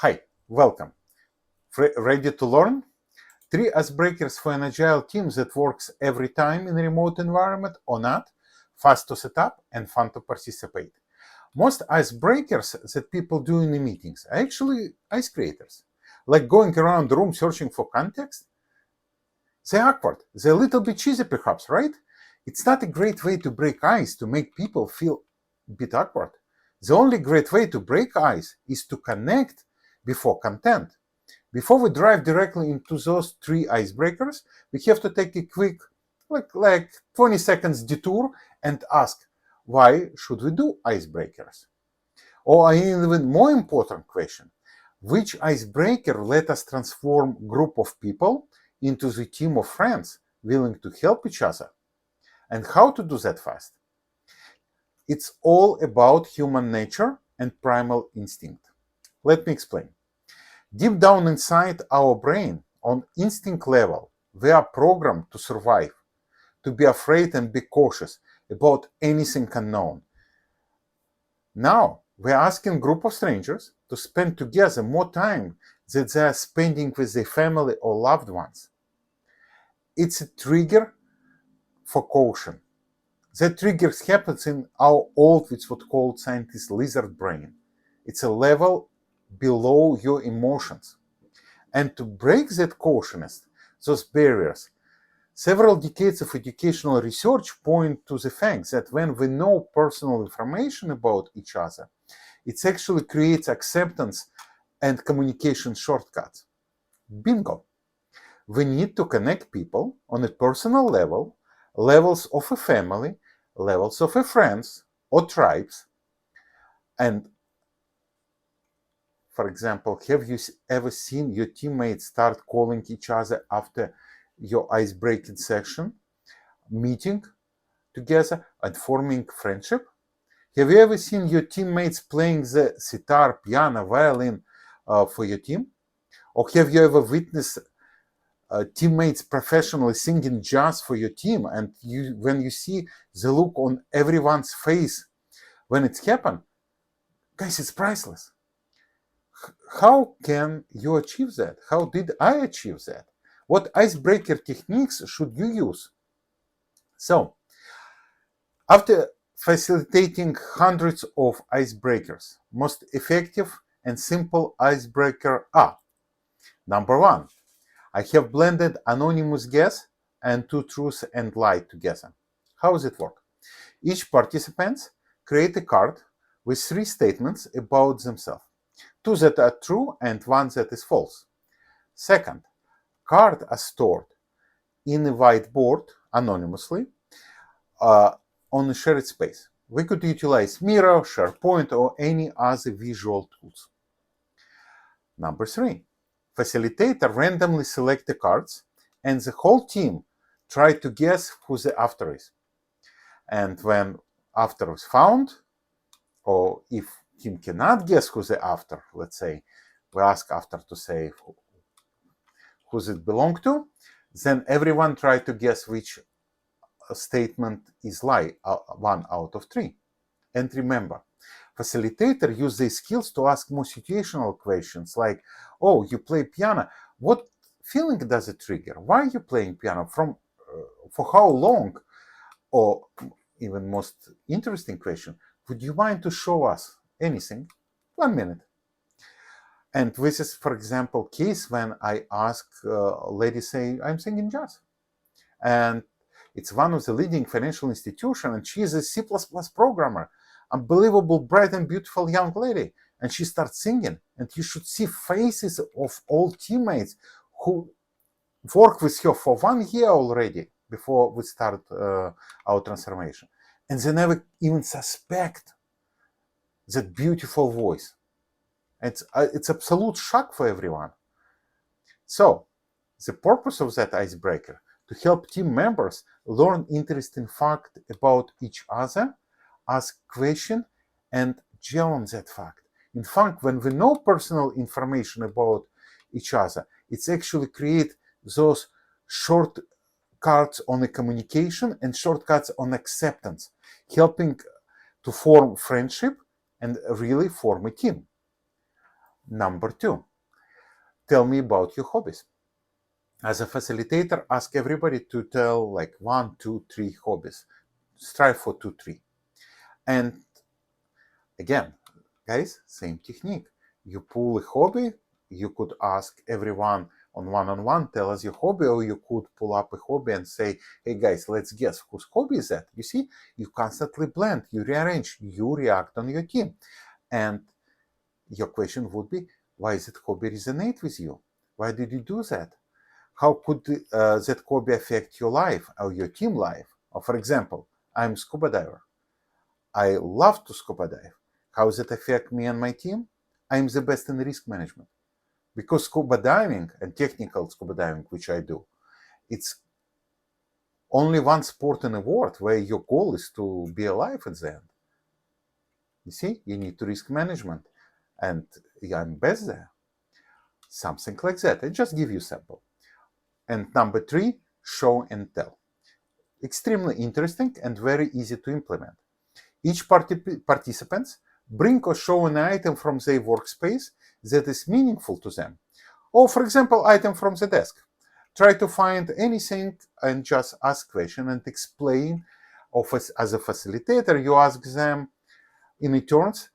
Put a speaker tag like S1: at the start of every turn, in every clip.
S1: Hi, welcome. Ready to learn? 3 icebreakers for an agile team that works every time in a remote environment or not, fast to set up and fun to participate. Most icebreakers that people do in the meetings are actually ice creators. Like going around the room searching for context. They're awkward. They're a little bit cheesy perhaps, right? It's not a great way to break ice to make people feel a bit awkward. The only great way to break ice is to connect before content. Before we dive directly into those 3 icebreakers, we have to take a quick, like 20 seconds detour and ask, why should we do icebreakers? Or an even more important question, which icebreaker let us transform a group of people into the team of friends willing to help each other? And how to do that fast? It's all about human nature and primal instinct. Let me explain. Deep down inside our brain, on instinct level, we are programmed to survive, to be afraid and be cautious about anything unknown. Now, we're asking a group of strangers to spend together more time than they are spending with their family or loved ones. It's a trigger for caution. That trigger happens in our old, it's what called scientists lizard brain. It's a level below your emotions. And to break that cautiousness, those barriers, several decades of educational research point to the fact that when we know personal information about each other, it actually creates acceptance and communication shortcuts. Bingo! We need to connect people on a personal level, levels of a family, levels of a friends or tribes. And for example, have you ever seen your teammates start calling each other after your ice-breaking session, meeting together and forming friendship? Have you ever seen your teammates playing the sitar, piano, violin for your team? Or have you ever witnessed teammates professionally singing jazz for your team, and when you see the look on everyone's face when it's happened, guys, it's priceless. How can you achieve that? How did I achieve that? What icebreaker techniques should you use? So, after facilitating hundreds of icebreakers, most effective and simple icebreaker are: number 1, I have blended anonymous guess and 2 truths and lie together. How does it work? Each participant create a card with 3 statements about themselves. 2 that are true and 1 that is false. Second, cards are stored in a whiteboard anonymously on a shared space. We could utilize Miro, SharePoint, or any other visual tools. Number 3, facilitator randomly select the cards and the whole team try to guess who the after is. And when after is found, or if team cannot guess who's the after, let's say we ask after to say who's it belong to, then everyone try to guess which statement is lie, 1 out of 3. And remember, facilitator use their skills to ask more situational questions like, oh, you play piano, what feeling does it trigger? Why are you playing piano? For how long? Or even most interesting question, would you mind to show us anything? 1 minute. And this is, for example, case when I ask a lady say, I'm singing jazz. And it's one of the leading financial institutions, and she is a C++ programmer, unbelievable, bright and beautiful young lady. And she starts singing, and you should see faces of all teammates who work with her for 1 year already before we start our transformation. And they never even suspect that beautiful voice. It's absolute shock for everyone. So, the purpose of that icebreaker, to help team members learn interesting fact about each other, ask question, and challenge that fact. In fact, when we know personal information about each other, it's actually create those shortcuts on the communication and shortcuts on acceptance, helping to form friendship and really form a team. Number 2, tell me about your hobbies. As a facilitator, ask everybody to tell like 1, 2, 3 hobbies. Strive for 2, 3. And again, guys, same technique. You pull a hobby, you could ask everyone on one-on-one, tell us your hobby, or you could pull up a hobby and say, hey guys, let's guess whose hobby is that. You see, you constantly blend, you rearrange, you react on your team. And your question would be, why does that hobby resonate with you? Why did you do that? How could that hobby affect your life or your team life? Or for example, I'm a scuba diver. I love to scuba dive. How does it affect me and my team? I'm the best in risk management. Because scuba diving and technical scuba diving, which I do, it's only one sport in the world where your goal is to be alive at the end. You see, you need to risk management. And I'm best there. Something like that. I just give you a sample. And number 3, show and tell. Extremely interesting and very easy to implement. Each participants bring or show an item from their workspace that is meaningful to them. Or, for example, item from the desk. Try to find anything and just ask question and explain. As a facilitator, you ask them in returns,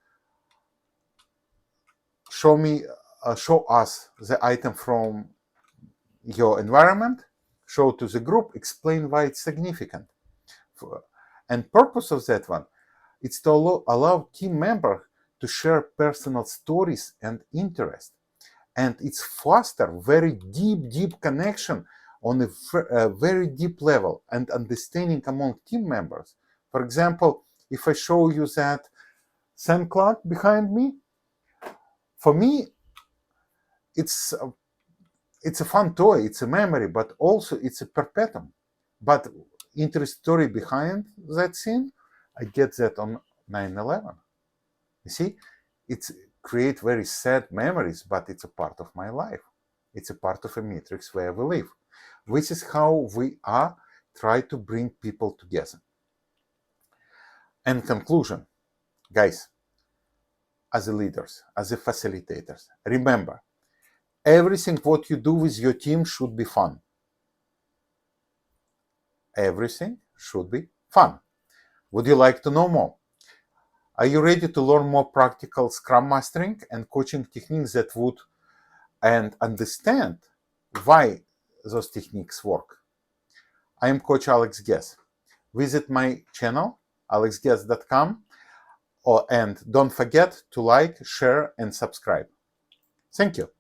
S1: show us the item from your environment, show to the group, explain why it's significant. And purpose of that one, it's to allow team members to share personal stories and interest. And it's foster very deep connection on a very deep level and understanding among team members. For example, if I show you that sand clock behind me, for me, it's a fun toy, it's a memory, but also it's a perpetuum. But interest story behind that scene, I get that on 9/11. You see, it's create very sad memories, but it's a part of my life. It's a part of a matrix where we live. Which is how we are try to bring people together. And conclusion, guys, as a leaders, as a facilitators, remember, everything what you do with your team should be fun. Everything should be fun. Would you like to know more? Are you ready to learn more practical Scrum mastering and coaching techniques that would and understand why those techniques work? I am Coach Alex Guess. Visit my channel, alexguess.com, and don't forget to like, share, and subscribe. Thank you.